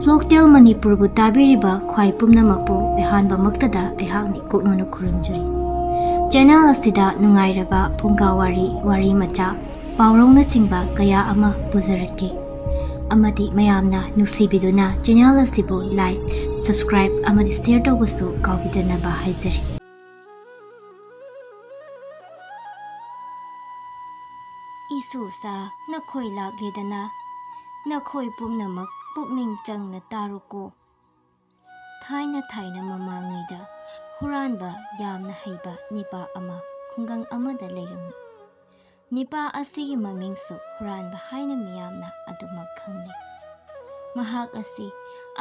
ꯐ꯭ꯂꯣꯛꯇꯦꯜ ꯃꯅꯤꯄꯨꯔꯕꯨ ꯇꯥꯕꯤꯔꯤꯕ ꯈ꯭ꯋꯥꯏ ꯄꯨꯝꯅꯃꯛꯄꯨ ꯑꯍꯥꯟꯕꯃꯛꯇꯗ ꯑꯩꯍꯥꯛꯅ ꯀꯣꯛꯅꯅ ꯈꯨꯔꯨꯝꯖꯔꯤ꯫ ꯆꯦꯅꯦꯜ ꯑꯁꯤꯗ ꯅꯨꯡꯉꯥꯏꯔꯕ ꯐꯨꯡꯒꯥꯋꯥꯔꯤ, ꯋꯥꯔꯤ ꯃꯆꯥ, ꯄꯥꯎꯔꯧꯅꯆꯤꯡꯕ ꯀꯌꯥ ꯑꯃ ꯄꯨꯖꯔꯛꯀꯦ ꯑꯃꯗꯤ ꯃꯌꯥꯝꯅ ꯅꯨꯡꯁꯤꯕꯤꯗꯨꯅ ꯆꯦꯅꯦꯜ ꯑꯁꯤꯕꯨ ꯂꯥꯏꯛ, ꯁꯕꯁꯀ꯭ꯔꯥꯏꯕ ꯑꯃꯗꯤ ꯁꯦꯌꯔ ꯇꯧꯕꯁꯨ ꯀꯥꯎꯕꯤꯗꯅꯕ ꯍꯥꯏꯖꯔꯤ꯫ ꯏꯁꯨꯁꯥ ꯅꯈꯣꯏ ꯂꯥꯛꯂꯦꯗꯅ, ꯅꯈꯣꯏ ꯄꯨꯝꯅꯃꯛ ꯄꯨꯛꯅꯤꯡ ꯆꯪꯅ ꯇꯥꯔꯣꯀꯣ꯫ ꯊꯥꯏꯅ ꯃꯃꯥꯡꯉꯩꯗ ꯍꯨꯔꯥꯟꯕ ꯌꯥꯝꯅ ꯍꯩꯕ ꯅꯤꯄꯥ ꯑꯃ ꯈꯨꯡꯒꯪ ꯑꯃꯗ ꯂꯩꯔꯝꯃꯤ꯫ ꯅꯤꯄꯥ ꯑꯁꯤꯒꯤ ꯃꯃꯤꯡꯁꯨ ꯍꯨꯔꯥꯟꯕ ꯍꯥꯏꯅ ꯃꯤꯌꯥꯝꯅ ꯑꯗꯨꯃꯛ ꯈꯪꯅꯩ꯫ ꯃꯍꯥꯛ ꯑꯁꯤ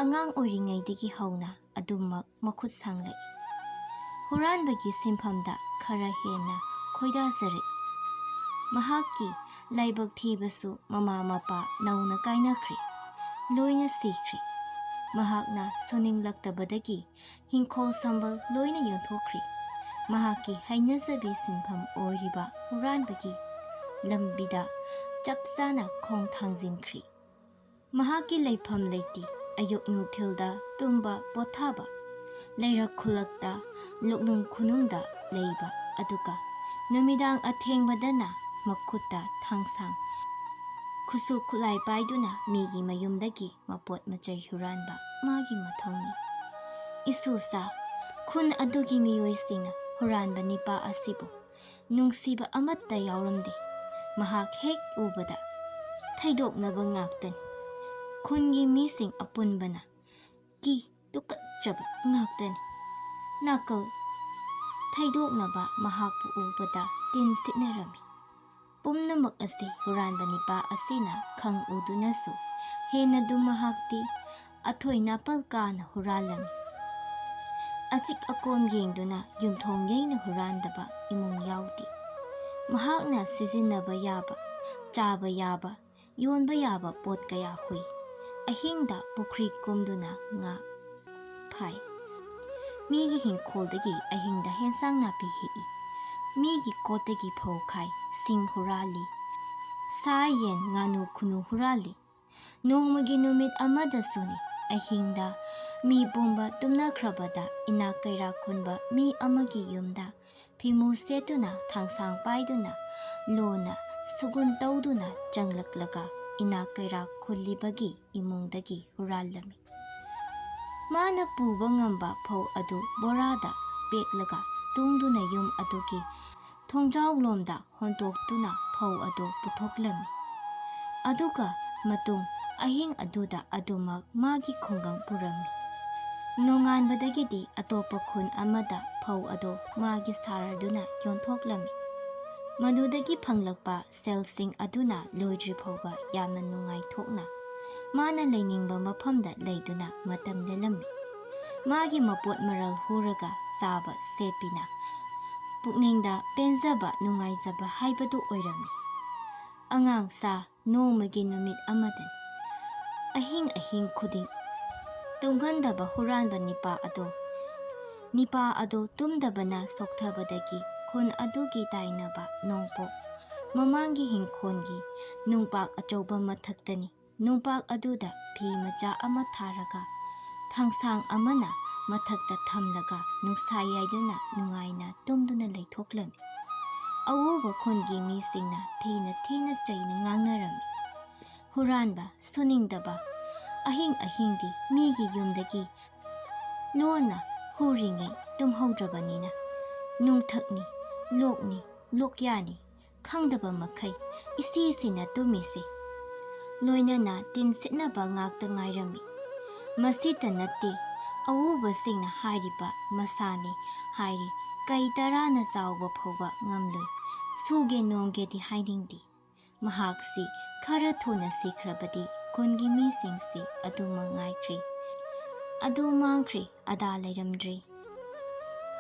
ꯑꯉꯥꯡ ꯑꯣꯏꯔꯤꯉꯩꯗꯒꯤ ꯍꯧꯅ ꯑꯗꯨꯃꯛ ꯃꯈꯨꯠ ꯁꯥꯡꯂꯛꯏ꯫ ꯍꯨꯔꯥꯟꯕꯒꯤ ꯁꯤꯟꯐꯝꯗ ꯈꯔ ꯍꯦꯟꯅ ꯈꯣꯏꯗꯥꯖꯔꯛꯏ꯫ ꯃꯍꯥꯛꯀꯤ ꯂꯥꯏꯕꯛ ꯊꯤꯕꯁꯨ ꯃꯃꯥ ꯃꯄꯥ ꯅꯧꯅ ꯀꯥꯏꯅꯈ꯭ꯔꯦ, ꯂꯣꯏꯅ ꯁꯤꯈ꯭ꯔꯦ꯫ ꯃꯍꯥꯛꯅ ꯁꯣꯟꯅꯤꯡꯂꯛꯇꯕꯗꯒꯤ ꯍꯤꯡꯈꯣꯜ ꯁꯝꯕꯜ ꯂꯣꯏꯅ ꯌꯣꯟꯊꯣꯛꯈ꯭ꯔꯦ꯫ ꯃꯍꯥꯛꯀꯤ ꯍꯩꯅꯖꯕꯤ ꯁꯤꯟꯐꯝ ꯑꯣꯏꯔꯤꯕ ꯍꯨꯔꯥꯟꯕꯒꯤ ꯂꯝꯕꯤꯗ ꯆꯞ ꯆꯥꯅ ꯈꯣꯡ ꯊꯥꯡꯖꯤꯟꯈ꯭ꯔꯦ꯫ ꯃꯍꯥꯛꯀꯤ ꯂꯩꯐꯝ ꯂꯩꯇꯦ, ꯑꯌꯨꯛ ꯅꯨꯡꯊꯤꯜꯗ ꯇꯨꯝꯕ ꯄꯣꯊꯥꯕ, ꯂꯩꯔꯛ ꯈꯨꯜꯂꯛꯇ ꯂꯨꯛꯅꯨꯡ ꯈꯨꯅꯨꯡꯗ ꯂꯩꯕ, ꯑꯗꯨꯒ ꯅꯨꯃꯤꯗꯥꯡ ꯑꯊꯦꯡꯕꯗꯅ ꯃꯈꯨꯠꯇ ꯊꯥꯡꯁꯥꯡ, ꯈꯨꯠꯁꯨ ꯈꯨꯠꯂꯥꯏ ꯄꯥꯏꯗꯨꯅ ꯃꯤꯒꯤ ꯃꯌꯨꯝꯗꯒꯤ ꯃꯄꯣꯠ ꯃꯆꯩ ꯍꯨꯔꯥꯟꯕ ꯃꯥꯒꯤ ꯃꯊꯧꯅꯤ꯫ ꯏꯁꯨꯁꯥ ꯈꯨꯟ ꯑꯗꯨꯒꯤ ꯃꯤꯑꯣꯏꯁꯤꯡꯅ ꯍꯨꯔꯥꯟꯕ ꯅꯤꯄꯥ ꯑꯁꯤꯕꯨ ꯅꯨꯡꯁꯤꯕ ꯑꯃꯠꯇ ꯌꯥꯎꯔꯝꯗꯦ꯫ ꯃꯍꯥꯛ ꯍꯦꯛ ꯎꯕꯗ ꯊꯩꯗꯣꯛꯅꯕ ꯉꯥꯛꯇꯅꯤ꯫ ꯈꯨꯟꯒꯤ ꯃꯤꯁꯤꯡ ꯑꯄꯨꯟꯕꯅ ꯇꯨꯀꯠꯆꯕ ꯉꯥꯛꯇꯅꯤ꯫ ꯅꯥꯀꯜ ꯊꯩꯗꯣꯛꯅꯕ ꯃꯍꯥꯛꯄꯨ ꯎꯕꯗ ꯇꯤꯟ ꯁꯤꯠꯅꯔꯝꯃꯤ꯫ ꯄꯨꯝꯅꯃꯛ ꯑꯁꯤ ꯍꯨꯔꯥꯟꯕ ꯅꯤꯄꯥ ꯑꯁꯤꯅ ꯈꯪ ꯎꯗꯨꯅꯁꯨ ꯍꯦꯟꯅꯗꯨ ꯃꯍꯥꯛꯇꯤ ꯑꯊꯣꯏ ꯅꯥꯄꯜ ꯀꯥꯅ ꯍꯨꯔꯥꯜꯂꯝꯃꯤ꯫ ꯑꯆꯤꯛ ꯑꯀꯣꯝ ꯌꯦꯡꯗꯨꯅ ꯌꯨꯝꯊꯣꯡ ꯌꯩꯅ ꯍꯨꯔꯥꯟꯗꯕ ꯏꯃꯨꯡ ꯌꯥꯎꯗꯦ꯫ ꯃꯍꯥꯛꯅ ꯁꯤꯖꯤꯟꯅꯕ ꯌꯥꯕ, ꯆꯥꯕ ꯌꯥꯕ, ꯌꯣꯟꯕ ꯌꯥꯕ ꯄꯣꯠ ꯀꯌꯥ ꯍꯨꯏ꯫ ꯑꯍꯤꯡꯗ ꯄꯨꯈ꯭ꯔꯤ ꯀꯨꯝꯗꯨꯅ ꯉꯥ ꯐꯥꯏ꯫ ꯃꯤꯒꯤ ꯍꯤꯡꯈꯣꯜꯗꯒꯤ ꯑꯍꯤꯡꯗ ꯍꯦꯟꯁꯥꯡ ꯅꯥꯄꯤ ꯍꯦꯛꯏ꯫ ꯃꯤꯒꯤ ꯀꯣꯠꯇꯒꯤ ꯐꯧ ꯈꯥꯏ, ꯁꯤꯡ ꯍꯨꯔꯥꯜꯂꯤ, ꯁꯥ ꯌꯦꯟ ꯉꯥꯅꯨ ꯈꯨꯅꯨ ꯍꯨꯔꯥꯜꯂꯤ꯫ ꯅꯣꯡꯃꯒꯤ ꯅꯨꯃꯤꯠ ꯑꯃꯗꯁꯨꯅꯤ, ꯑꯍꯤꯡꯗ ꯃꯤ ꯄꯨꯝꯕ ꯇꯨꯝꯅꯈ꯭ꯔꯕꯗ ꯏꯅꯥꯛ ꯀꯩꯔꯥꯛ ꯈꯨꯟꯕ ꯃꯤ ꯑꯃꯒꯤ ꯌꯨꯝꯗ ꯐꯤꯃꯨ ꯁꯦꯠꯇꯨꯅ ꯊꯥꯡꯁꯥꯡ ꯄꯥꯏꯗꯨꯅ ꯂꯣꯟꯅ ꯁꯨꯒꯨꯟ ꯇꯧꯗꯨꯅ ꯆꯪꯂꯛꯂꯒ ꯏꯅꯥꯛ ꯀꯩꯔꯥꯛ ꯈꯨꯜꯂꯤꯕꯒꯤ ꯏꯃꯨꯡꯗꯒꯤ ꯍꯨꯔꯥꯜꯂꯝꯃꯤ꯫ ꯃꯥꯅ ꯄꯨꯕ ꯉꯝꯕ ꯐꯧ ꯑꯗꯨ ꯕꯣꯔꯥꯗ ꯄꯦꯛꯂꯒ ꯇꯨꯡꯗꯨꯅ ꯌꯨꯝ ꯑꯗꯨꯒꯤ ꯊꯣꯡꯖꯥꯎꯂꯣꯝꯗ ꯍꯣꯟꯇꯣꯛꯇꯨꯅ ꯐꯧ ꯑꯗꯨ ꯄꯨꯊꯣꯛꯂꯝꯃꯤ꯫ ꯑꯗꯨꯒ ꯃꯇꯨꯡ ꯑꯍꯤꯡ ꯑꯗꯨꯗ ꯑꯗꯨꯃꯛ ꯃꯥꯒꯤ ꯈꯨꯡꯒꯪ ꯄꯨꯔꯝꯃꯤ꯫ ꯅꯣꯡꯉꯥꯟꯕꯗꯒꯤꯗꯤ ꯑꯇꯣꯞꯄ ꯈꯨꯟ ꯑꯃꯗ ꯐꯧ ꯑꯗꯨ ꯃꯥꯒꯤ ꯁꯥꯔꯗꯨꯅ ꯌꯣꯟꯊꯣꯛꯂꯝꯃꯤ꯫ ꯃꯗꯨꯗꯒꯤ ꯐꯪꯂꯛꯄ ꯁꯦꯜꯁꯤꯡ ꯑꯗꯨꯅ ꯂꯣꯏꯗ꯭ꯔꯤ ꯐꯥꯎꯕ ꯌꯥꯝꯅ ꯅꯨꯡꯉꯥꯏꯊꯣꯛꯅ ꯃꯥꯅ ꯂꯩꯅꯤꯡꯕ ꯃꯐꯝꯗ ꯂꯩꯗꯨꯅ ꯃꯇꯝ ꯂꯦꯜꯂꯝꯃꯤ꯫ ꯃꯥꯒꯤ ꯃꯄꯣꯠ ꯃꯔꯜ ꯍꯨꯔꯒ ꯆꯥꯕ ꯁꯦꯠꯄꯤꯅ ꯄꯨꯛꯅꯤꯡꯗ ꯄꯦꯟꯖꯕ ꯅꯨꯡꯉꯥꯏꯖꯕ ꯍꯥꯏꯕꯗꯨ ꯑꯣꯏꯔꯝꯃꯤ꯫ ꯑꯉꯥꯡꯁꯥ ꯅꯣꯡꯃꯒꯤ ꯅꯨꯃꯤꯠ ꯑꯃꯗꯅꯤ, ꯑꯍꯤꯡ ꯈꯨꯗꯤꯡ ꯇꯨꯝꯒꯟꯗꯕ ꯍꯨꯔꯥꯟꯕ ꯅꯤꯄꯥ ꯑꯗꯨ ꯇꯨꯝꯗꯕꯅ ꯁꯣꯛꯊꯕꯗꯒꯤ ꯈꯨꯟ ꯑꯗꯨꯒꯤ ꯇꯥꯏꯅꯕ ꯅꯣꯡꯄꯣꯛ ꯃꯃꯥꯡꯒꯤ ꯍꯤꯡꯈꯣꯜꯒꯤ ꯅꯨꯡꯄꯥꯛ ꯑꯆꯧꯕ ꯃꯊꯛꯇꯅꯤ꯫ ꯅꯨꯡꯄꯥꯛ ꯑꯗꯨꯗ ꯐꯤ ꯃꯆꯥ ꯑꯃ ꯊꯥꯔꯒ ꯊꯥꯡꯁꯥꯡ ꯑꯃꯅ ꯃꯊꯛꯇ ꯊꯝꯂꯒ ꯅꯨꯡꯁꯥ ꯌꯥꯏꯗꯨꯅ ꯅꯨꯡꯉꯥꯏꯅ ꯇꯨꯝꯗꯨꯅ ꯂꯩꯊꯣꯛꯂꯝꯃꯤ꯫ ꯑꯎꯕ ꯈꯨꯟꯒꯤ ꯃꯤꯁꯤꯡꯅ ꯊꯤꯅ ꯆꯩꯅ ꯉꯥꯡꯅꯔꯝꯃꯤ꯫ ꯍꯨꯔꯥꯟꯕ, ꯁꯣꯟꯅꯤꯡꯗꯕ, ꯑꯍꯤꯡꯗꯤ ꯃꯤꯒꯤ ꯌꯨꯝꯗꯒꯤ ꯂꯣꯟꯅ ꯍꯨꯔꯤꯉꯩ ꯇꯨꯝꯍꯧꯗ꯭ꯔꯕꯅꯤꯅ ꯅꯨꯡꯊꯛꯅꯤ, ꯂꯣꯛꯅꯤ, ꯂꯣꯛꯌꯥꯅꯤ ꯈꯪꯗꯕ ꯃꯈꯩ ꯏꯁꯤꯁꯤꯅ ꯇꯨꯝꯃꯤꯁꯤ꯫ ꯂꯣꯏꯅꯅ ꯇꯤꯟ ꯁꯤꯠꯅꯕ ꯉꯥꯛꯇ ꯉꯥꯏꯔꯝꯃꯤ꯫ ꯃꯁꯤꯇ ꯅꯠꯇꯦ, ꯑꯎꯕꯁꯤꯡꯅ ꯍꯥꯏꯔꯤꯕ ꯃꯁꯥꯅꯤ ꯍꯥꯏꯔꯤ ꯀꯩ ꯇꯔꯥꯅ ꯆꯥꯎꯕ ꯐꯥꯎꯕ ꯉꯝꯂꯣꯏ, ꯁꯨꯒꯦ ꯅꯣꯝꯒꯦꯗꯤ ꯍꯥꯏꯅꯤꯡꯗꯦ꯫ ꯃꯍꯥꯛꯁꯤ ꯈꯔ ꯊꯨꯅ ꯁꯤꯈ꯭ꯔꯕꯗꯤ ꯈꯨꯟꯒꯤ ꯃꯤꯁꯤꯡꯁꯤ ꯑꯗꯨꯃꯛ ꯉꯥꯏꯈ꯭ꯔꯦ, ꯑꯗꯨ ꯃꯥꯡꯈ꯭ꯔꯦ, ꯑꯗꯥ ꯂꯩꯔꯝꯗ꯭ꯔꯦ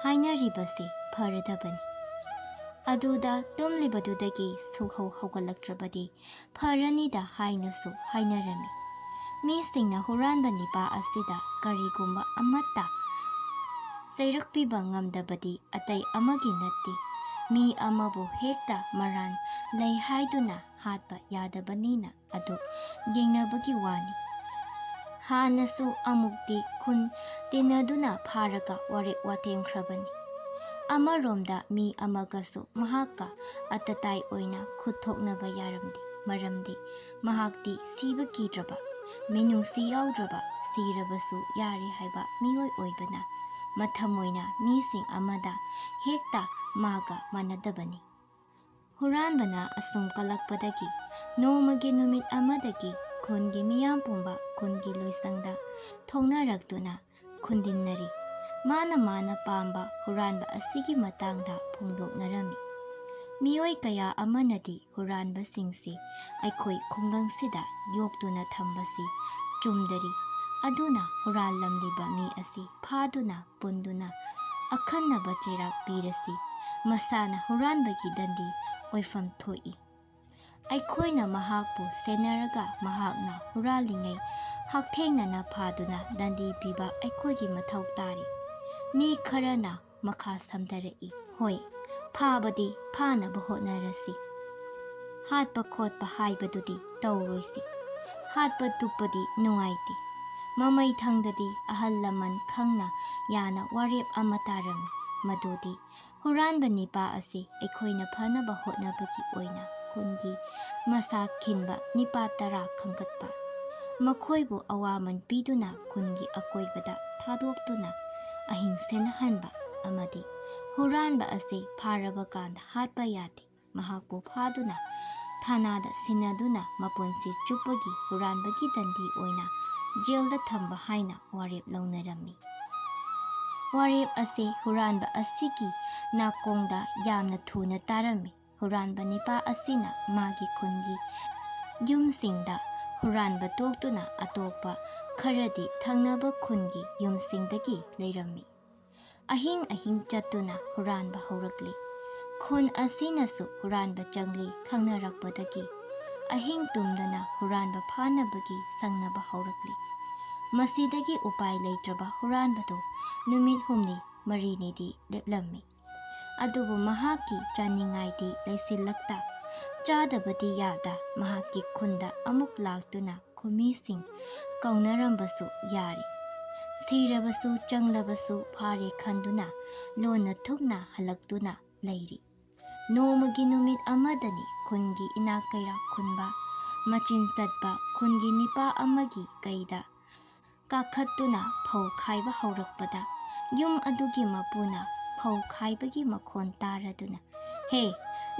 ꯍꯥꯏꯅꯔꯤꯕꯁꯤ ꯐꯔꯗꯕꯅꯤ꯫ ꯑꯗꯨꯗ ꯇꯨꯝꯂꯤꯕꯗꯨꯗꯒꯤ ꯁꯨꯛꯍꯧ ꯍꯧꯒꯠꯂꯛꯇ꯭ꯔꯕꯗꯤ ꯐꯔꯅꯤꯗ ꯍꯥꯏꯅꯁꯨ ꯍꯥꯏꯅꯔꯝꯃꯤ꯫ ꯃꯤꯁꯤꯡꯅ ꯍꯨꯔꯥꯟꯕ ꯅꯤꯄꯥ ꯑꯁꯤꯗ ꯀꯔꯤꯒꯨꯝꯕ ꯑꯃꯠꯇ ꯆꯩꯔꯛꯄꯤꯕ ꯉꯝꯗꯕꯗꯤ ꯑꯇꯩ ꯑꯃꯒꯤ ꯅꯠꯇꯦ, ꯃꯤ ꯑꯃꯕꯨ ꯍꯦꯛꯇ ꯃꯔꯥꯟ ꯂꯩ ꯍꯥꯏꯗꯨꯅ ꯍꯥꯠꯄ ꯌꯥꯗꯕꯅꯤꯅ ꯑꯗꯨ ꯌꯦꯡꯅꯕꯒꯤ ꯋꯥꯅꯤ ꯍꯥꯟꯅꯁꯨ ꯑꯃꯨꯛꯇꯤ ꯈꯨꯟ ꯇꯤꯟꯅꯗꯨꯅ ꯐꯥꯔꯒ ꯋꯥꯔꯦꯞ ꯋꯥꯇꯦꯝꯈ꯭ꯔꯕꯅꯤ꯫ ꯑꯃꯔꯣꯝꯗ ꯃꯤ ꯑꯃꯒꯁꯨ ꯃꯍꯥꯛꯀ ꯑꯇꯇꯥꯏ ꯑꯣꯏꯅ ꯈꯨꯠ ꯊꯣꯛꯅꯕ ꯌꯥꯔꯝꯗꯦ, ꯃꯔꯝꯗꯤ ꯃꯍꯥꯛꯇꯤ ꯁꯤꯕ ꯀꯤꯗ꯭ꯔꯕ, ꯃꯤꯅꯨꯡꯁꯤ ꯌꯥꯎꯗ꯭ꯔꯕ, ꯁꯤꯔꯕꯁꯨ ꯌꯥꯔꯦ ꯍꯥꯏꯕ ꯃꯤꯑꯣꯏ ꯑꯣꯏꯕꯅ ꯃꯊꯃꯣꯏꯅ ꯃꯤꯁꯤꯡ ꯑꯃꯗ ꯍꯦꯛꯇ ꯃꯥꯒ ꯃꯥꯟꯅꯗꯕꯅꯤ꯫ ꯍꯨꯔꯥꯟꯕꯅ ꯑꯁꯨꯝ ꯀꯜꯂꯛꯄꯗꯒꯤ ꯅꯣꯡꯃꯒꯤ ꯅꯨꯃꯤꯠ ꯑꯃꯗꯒꯤ ꯈꯨꯟꯒꯤ ꯃꯤꯌꯥꯝ ꯄꯨꯝꯕ ꯈꯨꯟꯒꯤ ꯂꯣꯏꯁꯪꯗ ꯊꯣꯛꯅꯔꯛꯇꯨꯅ ꯈꯨꯟꯗꯤꯟꯅꯔꯤ, ꯃꯥꯅ ꯄꯥꯝꯕ ꯍꯨꯔꯥꯟꯕ ꯑꯁꯤꯒꯤ ꯃꯇꯥꯡꯗ ꯐꯣꯡꯗꯣꯛꯅꯔꯝꯃꯤ꯫ ꯃꯤꯑꯣꯏ ꯀꯌꯥ ꯑꯃꯅꯗꯤ ꯍꯨꯔꯥꯟꯕꯁꯤꯡꯁꯤ ꯑꯩꯈꯣꯏ ꯈꯨꯡꯒꯪꯁꯤꯗ ꯌꯣꯛꯇꯨꯅ ꯊꯝꯕꯁꯤ ꯆꯨꯝꯗꯔꯤ, ꯑꯗꯨꯅ ꯍꯨꯔꯥꯜꯂꯝꯂꯤꯕ ꯃꯤ ꯑꯁꯤ ꯐꯥꯗꯨꯅ ꯄꯨꯟꯗꯨꯅ ꯑꯈꯟꯅꯕ ꯆꯩꯔꯥꯛ ꯄꯤꯔꯁꯤ, ꯃꯁꯥꯅ ꯍꯨꯔꯥꯟꯕꯒꯤ ꯗꯟꯗꯤ ꯑꯣꯏꯐꯝ ꯊꯣꯛꯏ꯫ ꯑꯩꯈꯣꯏꯅ ꯃꯍꯥꯛꯄꯨ ꯁꯦꯟꯅꯔꯒ ꯃꯍꯥꯛꯅ ꯍꯨꯔꯥꯜꯂꯤꯉꯩ ꯍꯛꯊꯦꯡꯅꯅ ꯐꯥꯗꯨꯅ ꯗꯟꯗꯤ ꯄꯤꯕ ꯑꯩꯈꯣꯏꯒꯤ ꯃꯊꯧ ꯇꯥꯔꯤ꯫ ꯃꯤ ꯈꯔꯅ ꯃꯈꯥ ꯁꯝꯊꯔꯛꯏ, ꯍꯣꯏ, ꯐꯥꯕꯗꯤ ꯐꯥꯅꯕ ꯍꯣꯠꯅꯔꯁꯤ, ꯍꯥꯠꯄ ꯈꯣꯠꯄ ꯍꯥꯏꯕꯗꯨꯗꯤ ꯇꯧꯔꯣꯏꯁꯤ, ꯍꯥꯠꯄ ꯇꯨꯞꯄꯗꯤ ꯅꯨꯡꯉꯥꯏꯇꯦ꯫ ꯃꯃꯩꯊꯪꯗꯗꯤ ꯑꯍꯜ ꯂꯃꯟ ꯈꯪꯅ ꯌꯥꯅ ꯋꯥꯔꯦꯞ ꯑꯃ ꯇꯥꯔꯝꯃꯤ, ꯃꯗꯨꯗꯤ ꯍꯨꯔꯥꯟꯕ ꯅꯤꯄꯥ ꯑꯁꯤ ꯑꯩꯈꯣꯏꯅ ꯐꯅꯕ ꯍꯣꯠꯅꯕꯒꯤ ꯑꯣꯏꯅ ꯈꯨꯟꯒꯤ ꯃꯁꯥ ꯈꯤꯟꯕ ꯅꯤꯄꯥ 10 ꯈꯟꯒꯠꯄ, ꯃꯈꯣꯏꯕꯨ ꯑꯋꯥꯃꯟ ꯄꯤꯗꯨꯅ ꯈꯨꯟꯒꯤ ꯑꯀꯣꯏꯕꯗ ꯊꯥꯗꯣꯛꯇꯨꯅ ꯑꯍꯤꯡ ꯁꯦꯟꯅꯍꯟꯕ, ꯑꯃꯗꯤ ꯍꯨꯔꯥꯟꯕ ꯑꯁꯤ ꯐꯥꯔꯕ ꯀꯥꯟꯗ ꯍꯥꯠꯄ ꯌꯥꯗꯦ, ꯃꯍꯥꯛꯄꯨ ꯐꯥꯗꯨꯅ ꯊꯥꯅꯥꯗ ꯁꯤꯟꯅꯗꯨꯅ ꯃꯄꯨꯟꯁꯤ ꯆꯨꯞꯄꯒꯤ ꯍꯨꯔꯥꯟꯕꯒꯤ ꯗꯟꯗꯤ ꯑꯣꯏꯅ ꯖꯦꯜꯗ ꯊꯝꯕ ꯍꯥꯏꯅ ꯋꯥꯔꯦꯞ ꯂꯧꯅꯔꯝꯃꯤ꯫ ꯋꯥꯔꯦꯞ ꯑꯁꯤ ꯍꯨꯔꯥꯟꯕ ꯑꯁꯤꯒꯤ ꯅꯥꯀꯣꯡꯗ ꯌꯥꯝꯅ ꯊꯨꯅ ꯇꯥꯔꯝꯃꯤ꯫ ꯍꯨꯔꯥꯟꯕ ꯅꯤꯄꯥ ꯑꯁꯤꯅ ꯃꯥꯒꯤ ꯈꯨꯟꯒꯤ ꯌꯨꯝꯁꯤꯡꯗ ꯍꯨꯔꯥꯟꯕ ꯇꯣꯛꯇꯨꯅ ꯑꯇꯣꯞꯄ ꯈꯔꯗꯤ ꯊꯪꯅꯕ ꯈꯨꯟꯒꯤ ꯌꯨꯝꯁꯤꯡꯗꯒꯤ ꯂꯩꯔꯝꯃꯤ꯫ ꯑꯍꯤꯡ ꯑꯍꯤꯡ ꯆꯠꯇꯨꯅ ꯍꯨꯔꯥꯟꯕ ꯍꯧꯔꯛꯂꯤ꯫ ꯈꯨꯟ ꯑꯁꯤꯅꯁꯨ ꯍꯨꯔꯥꯟꯕ ꯆꯪꯂꯤ ꯈꯪꯅꯔꯛꯄꯗꯒꯤ ꯑꯍꯤꯡ ꯇꯨꯝꯗꯅ ꯍꯨꯔꯥꯟꯕ ꯐꯥꯅꯕꯒꯤ ꯁꯪꯅꯕ ꯍꯧꯔꯛꯂꯤ꯫ ꯃꯁꯤꯗꯒꯤ ꯎꯄꯥꯏ ꯂꯩꯇ꯭ꯔꯕ ꯍꯨꯔꯥꯟꯕꯗꯨ ꯅꯨꯃꯤꯠ 7-8ꯅꯤꯗꯤ ꯂꯦꯞꯂꯝꯃꯤ, ꯑꯗꯨꯕꯨ ꯃꯍꯥꯛꯀꯤ ꯆꯥꯅꯤꯡꯉꯥꯏꯗꯤ ꯂꯩꯁꯤꯜꯂꯛꯇ, ꯆꯥꯗꯕꯗꯤ ꯌꯥꯗ ꯃꯍꯥꯛꯀꯤ ꯈꯨꯟꯗ ꯑꯃꯨꯛ ꯂꯥꯛꯇꯨꯅ ꯈꯨꯃꯤꯁꯤꯡ ꯀꯧꯅꯔꯝꯕꯁꯨ ꯌꯥꯔꯤ꯫ ꯁꯤꯔꯕꯁꯨ ꯆꯪꯂꯕꯁꯨ ꯐꯥꯔꯦ ꯈꯟꯗꯨꯅ ꯂꯣꯟꯅ ꯊꯨꯞꯅ ꯍꯜꯂꯛꯇꯨꯅ ꯂꯩꯔꯤ꯫ ꯅꯣꯡꯃꯒꯤ ꯅꯨꯃꯤꯠ ꯑꯃꯗꯅꯤ ꯈꯨꯟꯒꯤ ꯏꯅꯥꯛ ꯀꯩꯔꯥꯛ ꯈꯨꯟꯕ, ꯃꯆꯤꯟ ꯆꯠꯄ ꯈꯨꯟꯒꯤ ꯅꯤꯄꯥ ꯑꯃꯒꯤ ꯀꯩꯗ ꯀꯥꯈꯠꯇꯨꯅ ꯐꯧ ꯈꯥꯏꯕ ꯍꯧꯔꯛꯄꯗ ꯌꯨꯝ ꯑꯗꯨꯒꯤ ꯃꯄꯨꯅ ꯐꯧ ꯈꯥꯏꯕꯒꯤ ꯃꯈꯣꯟ ꯇꯥꯔꯗꯨꯅ, ꯍꯦ,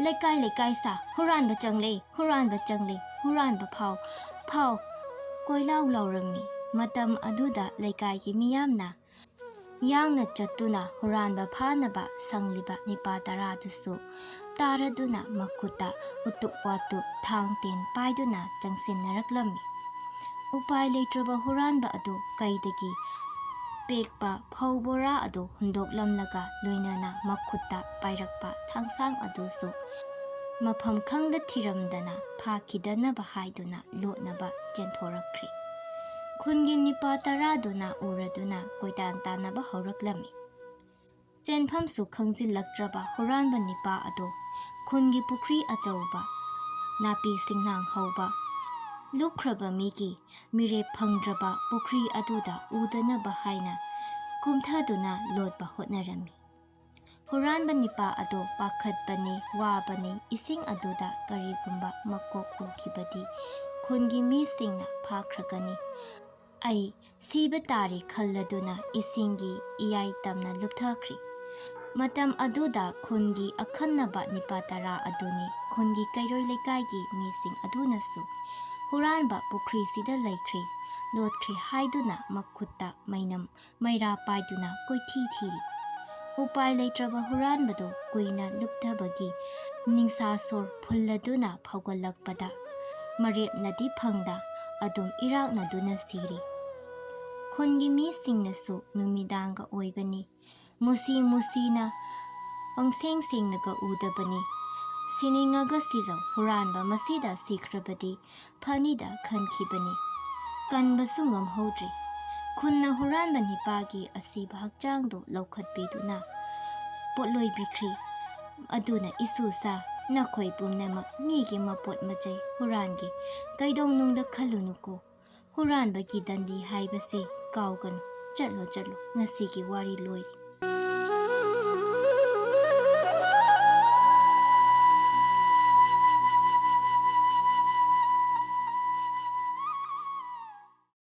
ꯂꯩꯀꯥꯏ ꯂꯩꯀꯥꯏ ꯁꯥ, ꯍꯨꯔꯥꯟꯕ ꯆꯪꯂꯦ, ꯍꯨꯔꯥꯟꯕ ꯆꯪꯂꯦ, ꯍꯨꯔꯥꯟꯕ ꯐꯥꯎ, ꯐꯥꯎ, ꯀꯣꯏꯂꯥꯎ ꯂꯥꯎꯔꯝꯃꯤ꯫ ꯃꯇꯝ ꯑꯗꯨꯗ ꯂꯩꯀꯥꯏꯒꯤ ꯃꯤꯌꯥꯝꯅ ꯌꯥꯡꯅ ꯆꯠꯇꯨꯅ ꯍꯨꯔꯥꯟꯕ ꯐꯥꯅꯕ ꯁꯪꯂꯤꯕ ꯅꯤꯄꯥ 10ꯗꯨꯁꯨ ꯇꯥꯔꯗꯨꯅ ꯃꯈꯨꯠꯇ ꯎꯇꯨꯞ ꯋꯥꯇꯨꯞ ꯊꯥꯡ ꯇꯦꯟ ꯄꯥꯏꯗꯨꯅ ꯆꯪꯁꯤꯟꯅꯔꯛꯂꯝꯃꯤ꯫ ꯎꯄꯥꯏ ꯂꯩꯇ꯭ꯔꯕ ꯍꯨꯔꯥꯟꯕ ꯑꯗꯨ ꯀꯩꯗꯒꯤ ꯄꯦꯛꯄ ꯐꯧ ꯕꯣꯔꯥ ꯑꯗꯨ ꯍꯨꯟꯗꯣꯛꯂꯝꯂꯒ ꯂꯣꯏꯅꯅ ꯃꯈꯨꯠꯇ ꯄꯥꯏꯔꯛꯄ ꯊꯥꯡꯁꯥꯡ ꯑꯗꯨꯁꯨ ꯃꯐꯝ ꯈꯪꯗ ꯊꯤꯔꯝꯗꯅ ꯐꯥꯈꯤꯗꯅꯕ ꯍꯥꯏꯗꯨꯅ ꯂꯣꯠꯅꯕ ꯆꯦꯟꯊꯣꯔꯛꯈ꯭ꯔꯦ꯫ ꯈꯨꯟꯒꯤ ꯅꯤꯄꯥ 10ꯗꯨꯅ ꯎꯔꯗꯨꯅ ꯀꯣꯏꯇꯥꯟ ꯇꯥꯟꯅꯕ ꯍꯧꯔꯛꯂꯝꯃꯤ꯫ ꯆꯦꯟꯐꯝꯁꯨ ꯈꯪꯖꯤꯜꯂꯛꯇ꯭ꯔꯕ ꯍꯨꯔꯥꯟꯕ ꯅꯤꯄꯥ ꯑꯗꯨ ꯈꯨꯟꯒꯤ ꯄꯨꯈ꯭ꯔꯤ ꯑꯆꯧꯕ, ꯅꯥꯄꯤ ꯁꯤꯡꯅꯥꯡ ꯍꯧꯕ, ꯂꯨꯞꯈ꯭ꯔꯕ ꯃꯤꯒꯤ ꯃꯤꯔꯦꯞ ꯐꯪꯗ꯭ꯔꯕ ꯄꯨꯈ꯭ꯔꯤ ꯑꯗꯨꯗ ꯎꯗꯅꯕ ꯍꯥꯏꯅ ꯀꯨꯝꯊꯗꯨꯅ ꯂꯣꯠꯄ ꯍꯣꯠꯅꯔꯝꯃꯤ꯫ ꯍꯨꯔꯥꯟꯕ ꯅꯤꯄꯥ ꯑꯗꯨ ꯄꯥꯈꯠꯄꯅꯤ ꯋꯥꯕꯅꯤ ꯏꯁꯤꯡ ꯑꯗꯨꯗ ꯀꯔꯤꯒꯨꯝꯕ ꯃꯀꯣꯛ ꯎꯈꯤꯕꯗꯤ ꯈꯨꯟꯒꯤ ꯃꯤꯁꯤꯡꯅ ꯐꯥꯈ꯭ꯔꯒꯅꯤ, ꯑꯩ ꯁꯤꯕ ꯇꯥꯔꯦ ꯈꯜꯂꯗꯨꯅ ꯏꯁꯤꯡꯒꯤ ꯏꯌꯥꯏ ꯇꯝꯅ ꯂꯨꯞꯊꯈ꯭ꯔꯤ꯫ ꯃꯇꯝ ꯑꯗꯨꯗ ꯈꯨꯟꯒꯤ ꯑꯈꯟꯅꯕ ꯅꯤꯄꯥ 10 ꯑꯗꯨꯅꯤ ꯈꯨꯟꯒꯤ ꯀꯩꯔꯣꯏ ꯂꯩꯀꯥꯏꯒꯤ ꯃꯤꯁꯤꯡ ꯑꯗꯨꯅꯁꯨ ꯍꯨꯔꯥꯟꯕ ꯄꯨꯈ꯭ꯔꯤꯁꯤꯗ ꯂꯩꯈ꯭ꯔꯦ, ꯂꯣꯠꯈ꯭ꯔꯦ ꯍꯥꯏꯗꯨꯅ ꯃꯈꯨꯠꯇ ꯃꯩꯅꯝ ꯃꯩꯔꯥ ꯄꯥꯏꯗꯨꯅ ꯀꯣꯏꯊꯤ ꯊꯤꯔꯤ꯫ ꯎꯄꯥꯏ ꯂꯩꯇ꯭ꯔꯕ ꯍꯨꯔꯥꯟꯕꯗꯨ ꯀꯨꯏꯅ ꯂꯨꯞꯊꯕꯒꯤ ꯅꯤꯡꯁꯥꯁꯣꯔ ꯐꯨꯜꯂꯗꯨꯅ ꯐꯥꯎꯒꯠꯂꯛꯄꯗ ꯃꯔꯦꯞꯅꯗꯤ ꯐꯪꯗ ꯑꯗꯨꯝ ꯏꯔꯥꯛꯅꯗꯨꯅ ꯁꯤꯔꯤ꯫ ꯈꯨꯟꯒꯤ ꯃꯤꯁꯤꯡꯅꯁꯨ ꯅꯨꯃꯤꯗꯥꯡꯒ ꯑꯣꯏꯕꯅꯤ, ꯃꯨꯁꯤ ꯃꯨꯁꯤꯅ ꯄꯪꯁꯦꯡ ꯁꯦꯡꯅꯒ ꯎꯗꯕꯅꯤ, ꯁꯤꯅꯤꯡꯉꯒ ꯁꯤꯖꯧ, ꯍꯨꯔꯥꯟꯕ ꯃꯁꯤꯗ ꯁꯤꯈ꯭ꯔꯕꯗꯤ ꯐꯅꯤꯗ ꯈꯟꯈꯤꯕꯅꯤ, ꯀꯟꯕꯁꯨ ꯉꯝꯍꯧꯗ꯭ꯔꯦ꯫ ꯈꯨꯟꯅ ꯍꯨꯔꯥꯟꯕ ꯅꯤꯄꯥꯒꯤ ꯑꯁꯤꯕ ꯍꯛꯆꯥꯡꯗꯨ ꯂꯧꯈꯠꯄꯤꯗꯨꯅ ꯄꯣꯠꯂꯣꯏꯕꯤꯈ꯭ꯔꯤ꯫ ꯑꯗꯨꯅ ꯏꯁꯨꯁꯥ, ꯅꯈꯣꯏ ꯄꯨꯝꯅꯃꯛ ꯃꯤꯒꯤ ꯃꯄꯣꯠ ꯃꯆꯩ ꯍꯨꯔꯥꯟꯒꯦ ꯀꯩꯗꯧꯅꯨꯡꯗ ꯈꯜꯂꯨꯅꯨꯀꯣ, ꯍꯨꯔꯥꯟꯕꯒꯤ ꯗꯟꯗꯤ ꯍꯥꯏꯕꯁꯤ ꯀꯥꯎꯒꯅꯨ ꯆꯠꯂꯣ ꯉꯁꯤꯒꯤ ꯋꯥꯔꯤ ꯂꯣꯏꯔꯦ